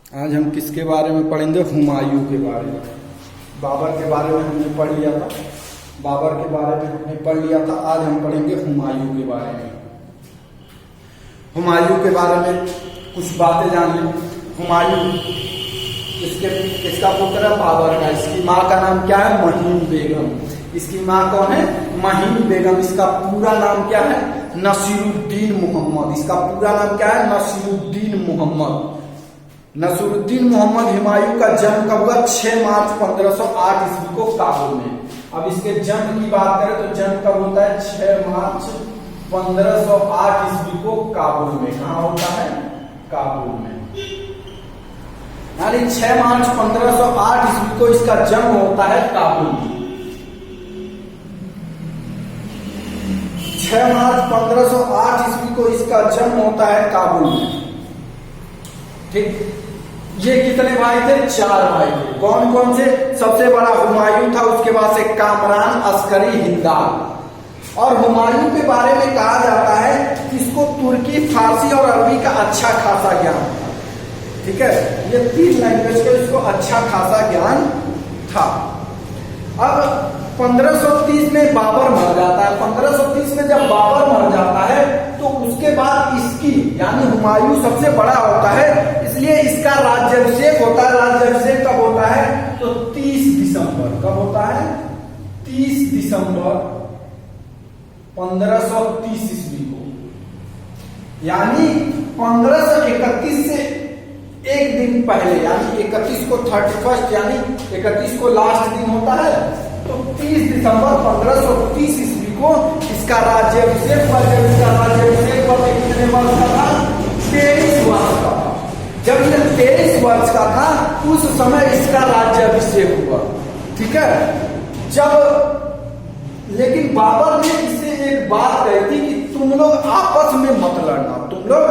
आज हम किसके बारे में पढ़ेंगे? हुमायूं के बारे में। बाबर के बारे में हमने पढ़ लिया था, बाबर के बारे में हमने पढ़ लिया था। आज हम पढ़ेंगे हुमायूं के बारे में। हुमायूं के बारे में कुछ बातें जान लें। हुमायूं इसका पुत्र है बाबर का। इसकी माँ का नाम क्या है? महीन बेगम। इसकी माँ कौन है? महीन बेगम। इसका पूरा नाम क्या है? नसीरुद्दीन मोहम्मद। इसका पूरा नाम क्या है? नसीरुद्दीन मोहम्मद। नसीरुद्दीन मोहम्मद हुमायूं का जन्म कब हुआ? 6 मार्च 1508 ईस्वी को काबुल में। अब इसके जन्म की बात करें तो जन्म कब होता है? 6 मार्च 1508 ईस्वी को काबुल में। कहाँ होता है? काबुल में। यानी 6 मार्च 1508 ईस्वी को इसका जन्म होता है काबुल में। 6 मार्च 1508 ईस्वी को इसका जन्म होता है काबुल में। ठीक। ये कितने भाई थे? 4 भाई थे। कौन कौन से? सबसे बड़ा हुमायूं था, उसके बाद से कामरान, अस्करी, हिंदाल। और हुमायूं के बारे में कहा जाता है कि इसको तुर्की, फारसी और अरबी का अच्छा खासा ज्ञान था। ठीक है, ये 3 लैंग्वेज का इसको अच्छा खासा ज्ञान था। अब 1530 में बाबर मर जाता है। 1530 में जब बाबर मर जाता है तो उसके बाद इसकी यानी हुमायूं सबसे बड़ा होता है, इसलिए इसका राज्याभिषेक होता है। राज्याभिषेक कब होता है? तो 30 दिसंबर। कब होता है? 30 दिसंबर 1530 ईस्वी को। यानी 1531 से एक दिन पहले, यानी 31 को 31 यानी 31 को लास्ट दिन होता है, तो 30 दिसंबर 1530 ईस्वी को इसका राज्याभिषेक हुआ। जब इसका राज्याभिषेक हुआ कितने वर्ष का था? 23 वर्ष का था। जब ये 23 वर्ष का था उस समय इसका राज्याभिषेक हुआ। ठीक है। जब लेकिन बाबर ने इससे एक बात कही थी कि तुम लोग आपस में मत लड़ना, तुम लोग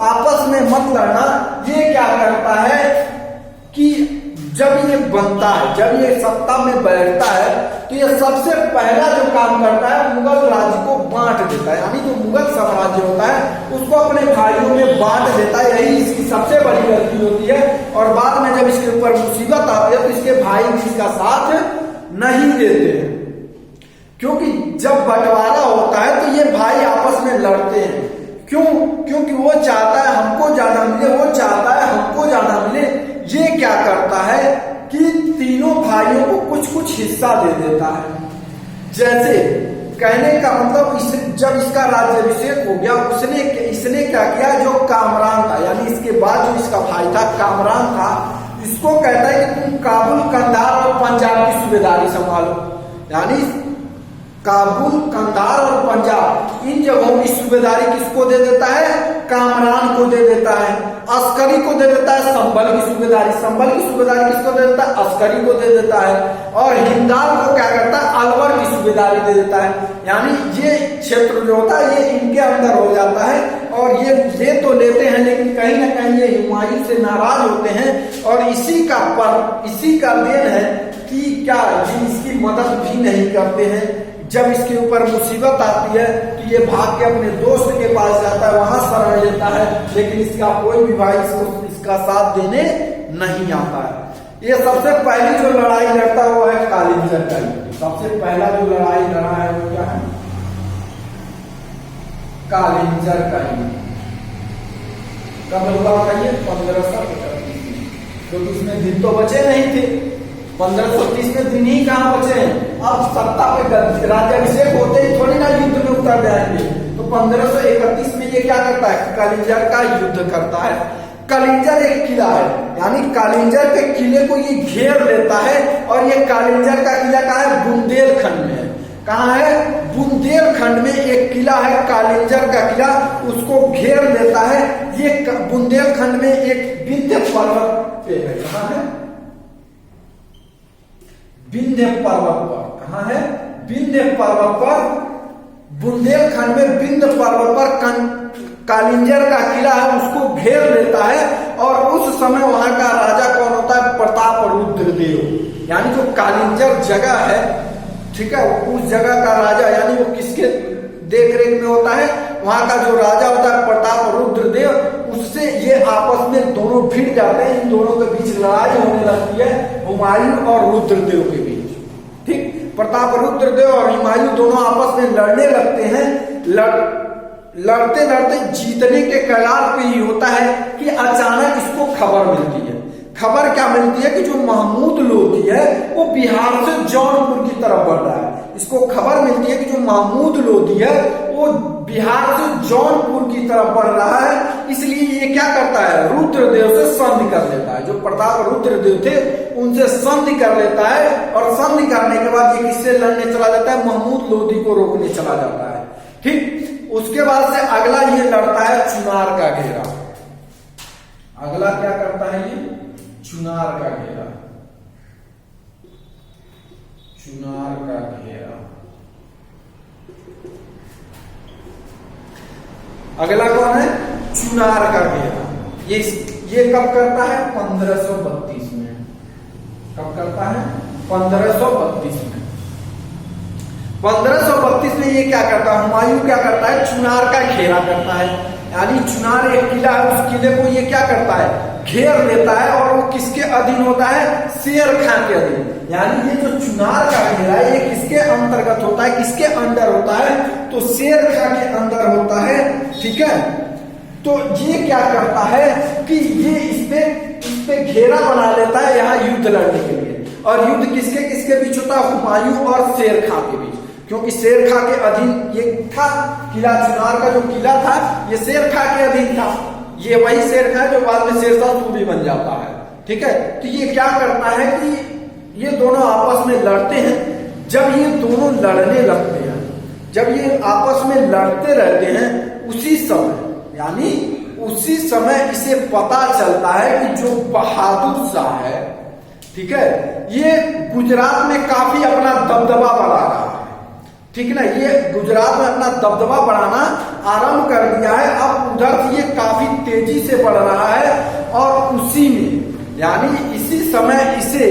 आपस में मत लड़ना। ये क्या करता है कि जब ये बनता है, जब ये सत्ता में बैठता है तो ये सबसे पहला जो काम करता है मुगल राज्य को बांट देता है। यानी जो मुगल साम्राज्य होता है उसको अपने भाइयों में बांट देता है। यही इसकी सबसे बड़ी गलती होती है। और बाद में जब इसके ऊपर मुसीबत आती है तो इसके भाई इसका साथ नहीं देते हैं, क्योंकि जब बंटवारा होता है तो ये भाई आपस में लड़ते हैं। क्यों? क्योंकि वो चाहता है हमको ज्यादा मिले, वो चाहता है हमको ज्यादा मिले। ये क्या करता है कि तीनों भाइयों को कुछ कुछ हिस्सा दे देता है। जैसे कहने का मतलब जब इसका राज्याभिषेक हो गया इसने क्या किया? जो कामरान था, यानी इसके बाद जो इसका भाई था कामरान था, इसको कहता है कि तुम काबुल, कंधार और पंजाब की सूबेदारी संभालो। यानी काबुल, कंधार और पंजाब इन जगहों की सूबेदारी किसको दे देता है? कामरान को दे देता है। अस्करी को दे देता है संभल की सूबेदारी। संभल की सूबेदारी किसको दे देता है? अस्करी को दे देता है। और हिंदाल को क्या करता है? अलवर की सूबेदारी दे देता है। यानी ये क्षेत्र जो होता है ये इनके अंदर हो जाता है। और ये ले तो लेते हैं लेकिन कहीं ना कहीं ये हुमायूं से नाराज होते हैं। और इसी का देन है कि क्या ये इसकी मदद भी नहीं करते हैं। जब इसके ऊपर मुसीबत आती है तो ये भाग के अपने दोस्त के पास जाता है, वहां शरण लेता है, लेकिन इसका कोई भी भाई इसका साथ देने नहीं आता है। ये सबसे पहली जो लड़ाई लड़ता है वो है कालिंजर का युद्ध। सबसे पहला जो लड़ाई लड़ा है वो क्या है? कालिंजर का युद्ध। कब हुआ था ये? 1531 में। क्योंकि इसमें दिन तो बचे नहीं थे। 1530 में दिन ही कहाँ बचे हैं? अब सत्ता पे राज्याभिषेक होते ही थोड़ी ना युद्ध में उतर जाएंगे। तो 1531 में ये क्या करता है? कालिंजर का युद्ध करता है। कालिंजर एक किला है, यानी कालिंजर के किले को ये घेर लेता है। और ये कालिंजर का किला कहाँ है? बुंदेलखंड में है। कहाँ है? बुंदेलखंड में एक किला है कालिंजर का किला, उसको घेर लेता है। ये बुंदेलखंड में एक विंध्य पर्वत पे है। कहाँ है? विंध्य पर्वत पर। कहाँ है? विंध्य पर्वत पर, बुंदेलखंड में विंध्य पर्वत पर कालिंजर का किला है, उसको घेर लेता है। और उस समय वहां का राजा कौन होता है? प्रतापरुद्रदेव। यानी जो कालिंजर जगह है, ठीक है, उस जगह का राजा यानी वो किसके देख रेख में होता है? वहां का जो राजा होता है प्रतापरुद्रदेव, उससे ये आपस में दोनों भिड़ जाते हैं, इन दोनों के बीच लड़ाई होने लगती है हुमायूं और रुद्रदेव के बीच। ठीक, प्रताप रुद्रदेव और हुमायूं दोनों आपस में लड़ने लगते हैं। लड़ते लड़ते जीतने के कगार पे ही होता है कि अचानक इसको खबर मिलती है। खबर क्या मिलती है कि जो महमूद लोधी है वो बिहार से जौनपुर की तरफ बढ़ रहा है। इसको खबर मिलती है कि जो महमूद लोधी है वो बिहार से जौनपुर की तरफ बढ़ रहा है। इसलिए ये क्या करता है, रुद्रदेव से संधि कर लेता है। जो प्रताप रुद्रदेव थे उनसे संधि कर लेता है, और संधि करने के बाद ये किससे लड़ने चला जाता है, महमूद लोधी को रोकने चला जाता है। ठीक, उसके बाद से अगला ये लड़ता है चुनार का घेरा। अगला क्या करता है ये, चुनार का घेरा। चुनार का घेरा अगला कौन है, चुनार का घेरा। ये कब करता है, 1532 में। कब करता है, 1532 में। 1532 में ये क्या करता है, हुमायूं क्या करता है, चुनार का घेरा करता है। यानी चुनार एक किला है, उस किले को ये क्या करता है, घेर लेता है, और वो किसके अधीन होता है, शेर खां के अधीन। यानी ये जो चुनार का घेरा है ये किसके अंतर्गत होता है, किसके अंडर होता है, तो शेर खां के अंदर होता है। ठीक है, तो ये क्या करता है कि ये इस पे घेरा बना लेता है यहाँ युद्ध लड़ने के लिए। और युद्ध किसके किसके बीच होता है, हुमायूं और शेर खां के बीच, क्योंकि शेर खां के अधीन ये था किला। चुनार का जो किला था ये शेर खां के अधीन था। ये वही शेर खां जो बाद में शेरशाह सूरी बन जाता है। ठीक है, तो ये क्या करता है कि ये दोनों आपस में लड़ते हैं। जब ये दोनों लड़ने लगते हैं, जब ये आपस में लड़ते रहते हैं, उसी समय यानी उसी समय इसे पता चलता है कि जो बहादुर शाह है, ठीक है, ये गुजरात में काफी अपना दबदबा बढ़ा रहा है। ठीक ना, ये गुजरात में अपना दबदबा बढ़ाना आरंभ कर दिया है। अब उधर से ये काफी तेजी से बढ़ रहा है, और उसी में यानी इसी समय इसे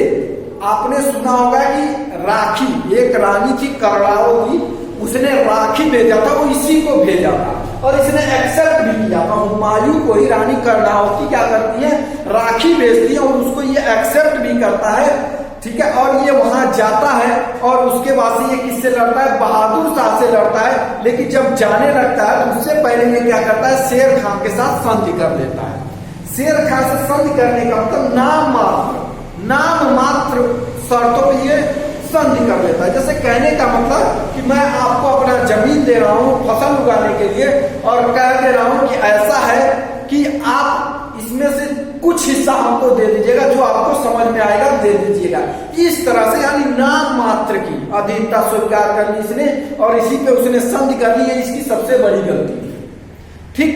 आपने सुना होगा कि राखी, एक रानी थी करड़ाओ की, उसने राखी भेजा था, वो इसी को भेजा था और इसने एक्सेप्ट भी किया था। हुमायूं को ही रानी करड़ाओती क्या करती है, राखी भेजती है और उसको ये एक्सेप्ट भी करता है। ठीक है, और ये वहां जाता है और उसके बाद से ये किससे लड़ता है, बहादुर शाह से लड़ता है। लेकिन जब जाने लगता है तो उससे पहले ये क्या करता है, शेर खां के साथ संधि कर लेता है। शेर खां से संधि करने का मतलब नाम मात्र शर्तों पर ये संधि कर लेता है। जैसे कहने का मतलब कि मैं आपको अपना जमीन दे रहा हूं फसल उगाने के लिए, और कह दे रहा हूं कि ऐसा है कि आप इसमें से कुछ हिस्सा हमको दे दीजिएगा, जो आपको समझ में आएगा दे दीजिएगा। इस तरह से यानी नाम मात्र की अधीनता स्वीकार कर ली इसने, और इसी पे उसने संधि कर ली है। इसकी सबसे बड़ी गलती है। ठीक,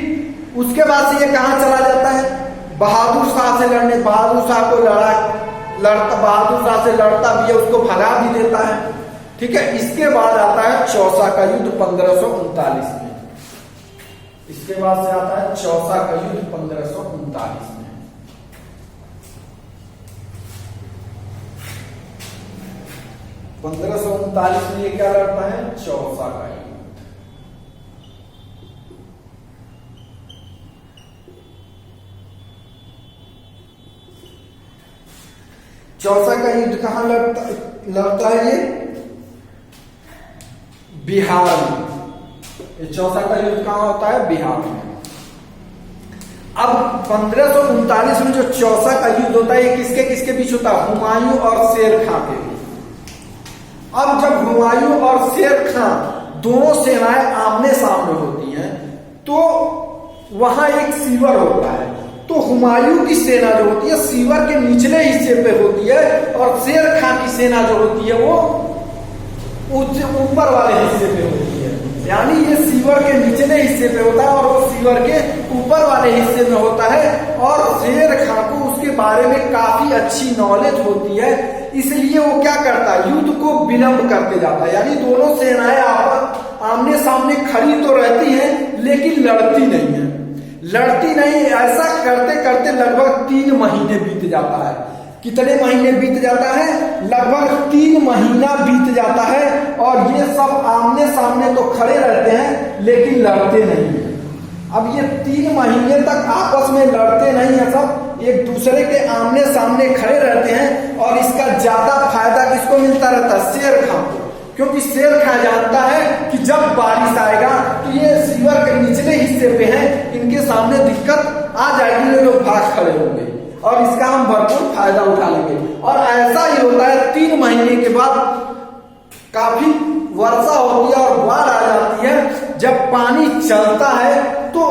उसके बाद से ये कहां चला जाता है, बहादुर शाह से लड़ने। बहादुर शाह को बहादुर शाह से लड़ता भी है, उसको भगा भी देता है। ठीक है, इसके बाद आता है चौसा का युद्ध 1539 में। इसके बाद से आता है चौसा का युद्ध 1539 में। में ये क्या लड़ता है, चौसा का युद्ध। चौसा का युद्ध कहां लड़ता है, ये बिहार में। ये चौसा का युद्ध कहां होता है, बिहार में। अब 1539 में जो चौसा का युद्ध होता है ये किसके किसके बीच होता है, हुमायूं और शेर खां के बीच। अब जब हुमायूं और शेर खां दोनों सेनाएं आमने सामने होती हैं, तो वहां एक सीवर होता है। तो हुमायूं की सेना जो होती है सीवर के निचले हिस्से पे होती है, और शेर खां की सेना जो होती है वो ऊपर वाले हिस्से पे होती है। यानी ये सीवर के निचले हिस्से पे होता है और वो सीवर के ऊपर वाले हिस्से में होता है। और शेर खां को उसके बारे में काफी अच्छी नॉलेज होती है, इसलिए वो क्या करता है, युद्ध को विलंब करते जाता है। यानी दोनों सेनाएं आमने सामने खड़ी तो रहती हैं, लेकिन लड़ती नहीं है। ऐसा करते करते लगभग 3 महीने बीत जाता है। कितने महीने बीत जाता है, लगभग 3 महीना बीत जाता है। और ये सब आमने सामने तो खड़े रहते हैं, लेकिन लड़ते नहीं है। अब ये 3 महीने तक आपस में लड़ते नहीं है, सब एक दूसरे के आमने सामने खड़े रहते हैं और इसका ज्यादा फायदा किसको मिलता रहता है? शेर खां को। क्योंकि शेर खां जानता है कि जब बारिश आएगा तो ये रिवर के निचले हिस्से पे हैं, इनके सामने दिक्कत आ जाएगी, ये लोग भाग खड़े होंगे और इसका हम भरपूर फायदा उठा लेंगे। और ऐसा ही होता है, 3 महीने के बाद काफी वर्षा होती है और बाढ़ आ जाती है। जब पानी चलता है तो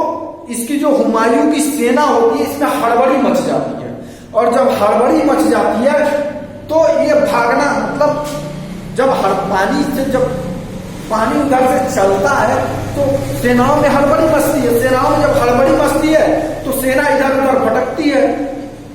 इसकी जो हुमायूं की सेना होती है इसमें हड़बड़ी मच जाती है, और जब हड़बड़ी मच जाती है तो ये भागना, मतलब जब जब पानी उधर से चलता है तो सेनाओं में हड़बड़ी मचती है। सेनाओं में जब हड़बड़ी मचती है तो सेना इधर उधर भटकती है,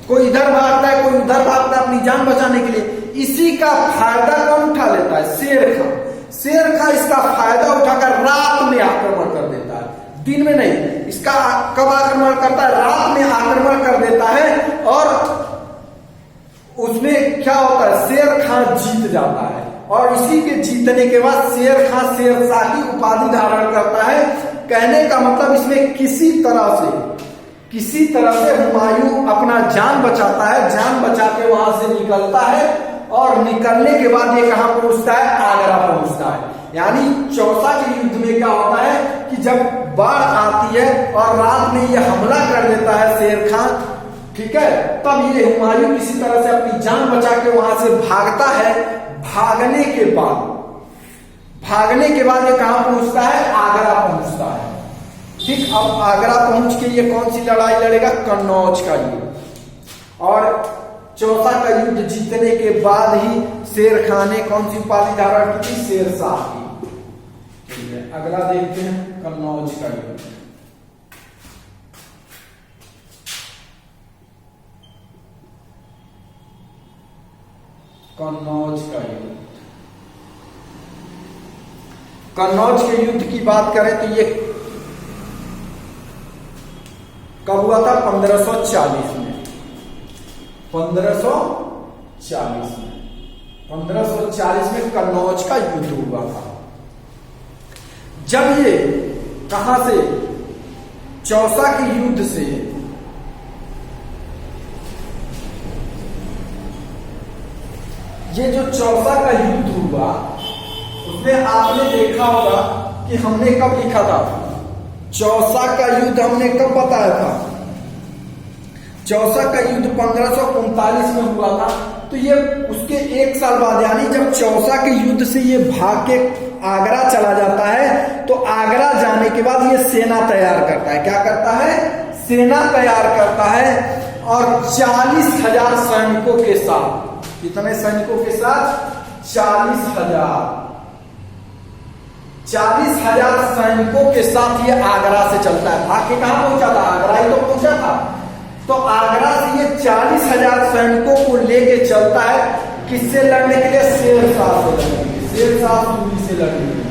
कोई इधर भागता है, कोई उधर भागता है अपनी जान बचाने के लिए। इसी का फायदा कौन उठा लेता है? शेर खां। शेर खां इसका फायदा उठाकर रात में आक्रमण कर देता है, दिन में नहीं। इसका कब आक्रमण करता है? रात में आक्रमण कर देता है, और उसमें क्या होता है? शेर खां जीत जाता है, और इसी के जीतने के बाद शेर खां शेरशाह की उपाधि धारण करता है। कहने का मतलब इसमें किसी तरह से हुमायूं अपना जान बचाता है, जान बचा के वहां से निकलता है, और निकलने के बाद ये कहां पहुंचता है? आगरा पहुंचता है। यानी चौसा के युद्ध में क्या होता है कि जब बाढ़ आती है और रात में ये हमला कर देता है शेर खां, ठीक है, तब ये हुमायूं किसी तरह से अपनी जान बचा के वहां से भागता है। भागने के बाद ये कहां पहुंचता है? आगरा पहुंचता है। ठीक, अब आगरा पहुंच के ये कौन सी लड़ाई लड़ेगा? कन्नौज का युद्ध। और चौसा का युद्ध जीतने के बाद ही शेर खां ने कौन सी उपाधि धारण की थी? शेरशाह की। अगला देखते हैं कन्नौज का युद्ध। कन्नौज का युद्ध, कन्नौज के युद्ध की बात करें तो ये कब हुआ था? 1540 में। 1540 में कन्नौज का युद्ध हुआ था। जब ये कहां से? चौसा के युद्ध से ये जो चौसा का युद्ध हुआ उसमें आपने देखा होगा कि हमने कब लिखा था? चौसा का युद्ध हमने कब बताया था? चौसा का युद्ध 1539 में हुआ था। तो ये उसके 1 साल बाद, यानी जब चौसा के युद्ध से ये भाग के आगरा चला जाता है, तो आगरा जाने के बाद ये सेना तैयार करता है। क्या करता है? सेना तैयार करता है, और 40,000 सैनिकों के साथ। कितने सैनिकों के साथ? 40,000 सैनिकों के साथ ये आगरा से चलता है। भाग के कहां पहुंचा था? आगरा ही तो पहुंचा था। तो आगरा से ये 40,000 सैनिकों को लेके चलता है, किससे लड़ने के लिए? शेरशाह से लड़ने के लिए। शेरशाह सूरी से लड़ने के लिए।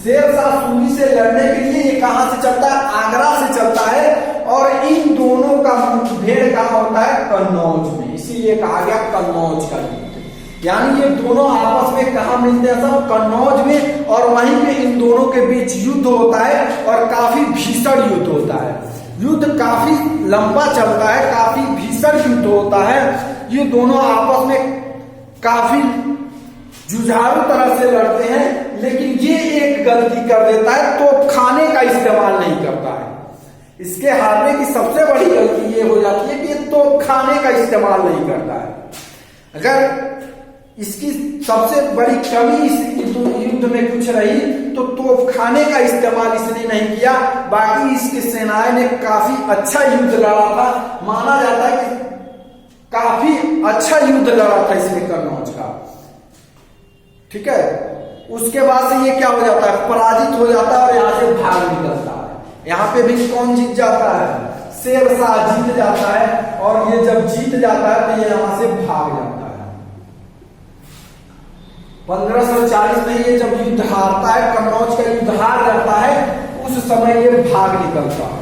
शेरशाह सूरी से लड़ने के लिए ये कहां से चलता है? आगरा से चलता है। और इन दोनों का मुठभेड़ कहां होता है? कन्नौज में। इसीलिए कहा गया कन्नौज का युद्ध। यानी ये दोनों आपस में कहां मिलते हैं? सब कन्नौज में। और वहीं पे इन दोनों के बीच युद्ध होता है, और काफी भीषण युद्ध होता है। युद्ध काफी लंबा चलता है, काफी भीषण युद्ध होता है। ये दोनों आपस में काफी जुझारू तरह से लड़ते हैं, लेकिन ये एक गलती कर देता है, तोपखाने का इस्तेमाल नहीं करता है। इसके हारने की सबसे बड़ी गलती ये हो जाती है कि ये तोपखाने का इस्तेमाल नहीं करता है। अगर इसकी सबसे बड़ी कमी इस युद्ध में कुछ रही तो तोपखाने का इस्तेमाल इसने नहीं किया। बाकी इसकी सेनाएं ने काफी अच्छा युद्ध लड़ा था। माना जाता है कि काफी अच्छा युद्ध लड़ा था इसने कन्नौज का। ठीक है, उसके बाद से ये क्या हो जाता है? पराजित हो जाता है और यहां से भाग निकलता है। यहां पे भी कौन जीत जाता है? शेरशाह जीत जाता है। और ये जब जीत जाता है तो ये यहां से भाग जाता है। 1540 में ये जब युद्ध हारता है, कन्नौज का युद्ध हार जाता है, उस समय ये भाग निकलता है।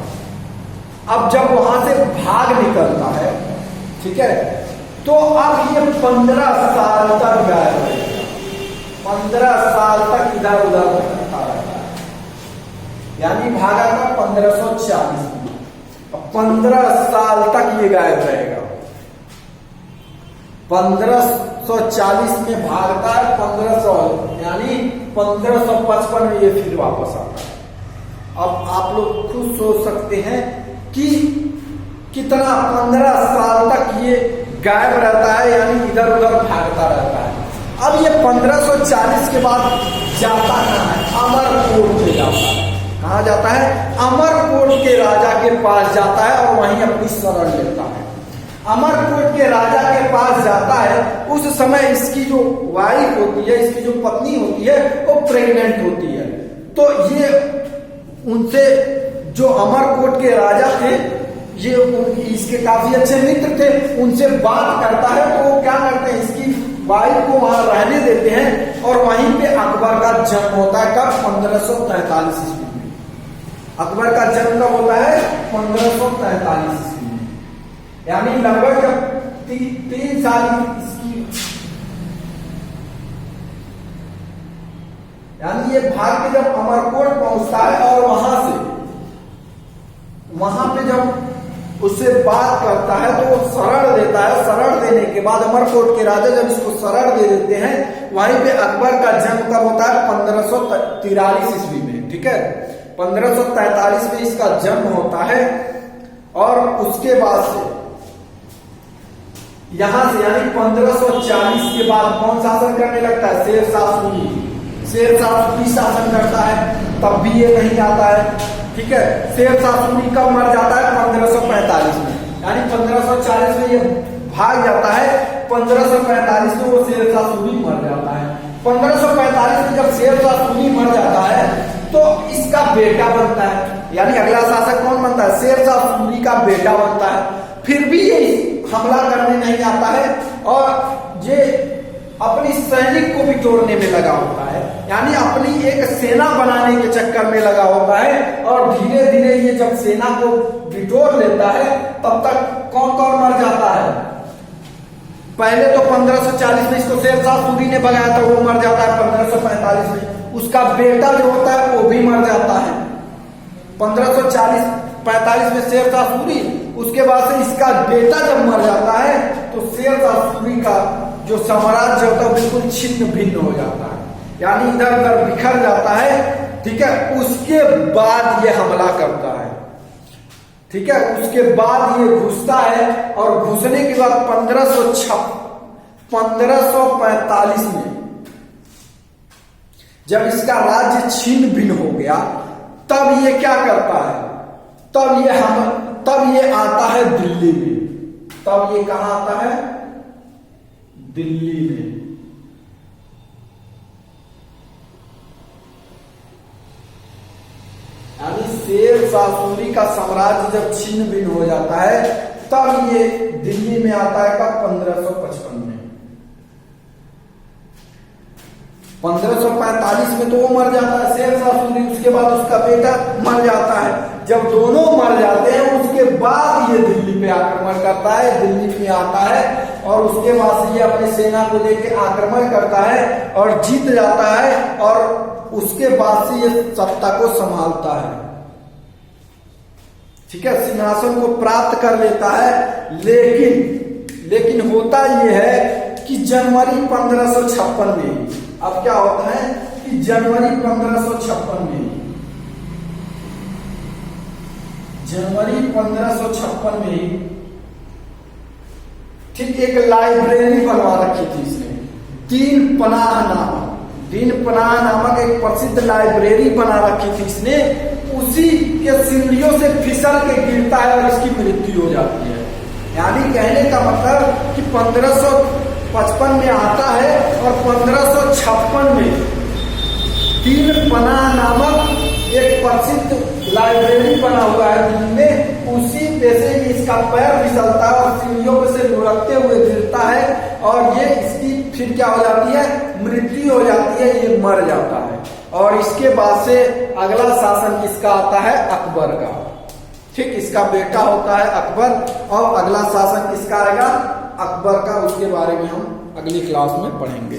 अब जब वहां से भाग निकलता है, ठीक है, तो अब ये 15 साल तक गायब रहेगा। 15 साल तक इधर उधर भटकता रहता है। यानी भागा था 1540 में। 15 साल तक ये गायब रहेगा। 1540 में भागता है 1500, यानी 1555 में ये फिर वापस आता है। अब आप लोग खुद सोच सकते हैं कि कितना 15 साल तक ये गायब रहता है, यानी इधर उधर भागता रहता है। अब ये 1540 के बाद जाता कहाँ है? अमरकोट में जाता है। कहाँ जाता है? अमरकोट के राजा के पास जाता है और वहीं अपनी शरण लेता है। अमरकोट के राजा के पास जाता है, उस समय इसकी जो वाइफ होती है, इसकी जो पत्नी होती है, वो प्रेग्नेंट होती है। तो ये उनसे, जो अमरकोट के राजा थे, ये इसके काफी अच्छे मित्र थे, उनसे बात करता है। तो वो क्या करते हैं, इसकी वाइफ को वहां रहने देते हैं और वहीं पे अकबर का जन्म होता है। कब? 1543 ईस्वी में। अकबर का जन्म कब होता है? 1543 ईस्वी में। यानी लगभग 3 साल इसकी, यानी ये भाग के जब अमरकोट पहुंचता है और वहां पे जब उससे बात करता है तो वो शरण देता है। शरण देने के बाद अमरकोट के राजा जब इसको शरण दे देते हैं, वहीं पे अकबर का जन्म कब होता है? 1543 ईस्वी में। ठीक है, 1543 में इसका जन्म होता है। और उसके बाद से यहां से, यानी 1540 के बाद कौन शासन करने लगता है? शेरशाह सूरी। शेरशाह सूरी शासन करता है, तब भी ये नहीं आता है। ठीक है, शेरशाह सूरी कब मर जाता है? 1545 में। यानी 1540 में ये भाग जाता है, 1545 में वो शेरशाह सूरी मर जाता है। 1545 में जब शेरशाह सूरी मर जाता है तो इसका बेटा बनता है, यानी अगला शासक कौन बनता है? शेरशाह सूरी का बेटा बनता है। फिर भी ये हमला करने नहीं आता है और ये अपनी सैनिक को भी तोड़ने में लगा होता है, यानी अपनी एक सेना बनाने के चक्कर में लगा होता है। और धीरे धीरे ये जब सेना को बिटोर लेता है, तब तक कौन कौन मर जाता है? पहले तो 1540 में इसको शेरशाह सूरी ने भगाया था, वो मर जाता है 1545 में। उसका बेटा जो होता है वो भी मर जाता है 1545 में शेरशाह सूरी। उसके बाद से इसका बेटा जब मर जाता है तो शेरशाह सूरी का जो साम्राज्य होता है बिल्कुल छिन्न भिन्न हो जाता है, यानी इधर उधर बिखर जाता है। ठीक है, उसके बाद ये हमला करता है। ठीक है, उसके बाद ये घुसता है और घुसने के बाद 1545 में जब इसका राज्य छिन्न भिन्न हो गया, तब ये क्या करता है? तब ये आता है दिल्ली में। तब ये कहां आता है? दिल्ली में। यानी शेरशाह सूरी का साम्राज्य जब छिन्न भिन्न हो जाता है, तब ये दिल्ली में आता है। कब? 1555 में। 1545 में तो वो मर जाता है शेरशाह सूरी, उसके बाद उसका बेटा मर जाता है। जब दोनों मर जाते हैं, उसके बाद ये दिल्ली पे आक्रमण करता है, दिल्ली में आता है और उसके बाद से ये अपनी सेना को लेकर आक्रमण करता है और जीत जाता है और उसके बाद से ये सत्ता को संभालता है। ठीक है, सिंहासन को प्राप्त कर लेता है। लेकिन होता ये है कि जनवरी 1556 में, अब क्या होता है कि जनवरी 1556 में ठीक एक लाइब्रेरी बनवा रखी थी इसने, दीन पनाह नामक एक प्रसिद्ध लाइब्रेरी बना रखी थी इसने। उसी के सीढ़ियों से फिसल के गिरता है और इसकी मृत्यु हो जाती है। यानी कहने का मतलब कि 1555 में आता है और 1556 में दीन पनाह नामक एक प्रसिद्ध लाइब्रेरी बना हुआ है जिनमें, उसी पे से इसका पैर फिसलता है और सीढ़ियों पे से लुढ़कते हुए गिरता है और ये इसकी फिर क्या हो जाती है? मृत्यु हो जाती है, ये मर जाता है। और इसके बाद से अगला शासन किसका आता है? अकबर का। ठीक, इसका बेटा होता है अकबर और अगला शासन किसका आएगा? अकबर का। उसके बारे में हम अगली क्लास में पढ़ेंगे।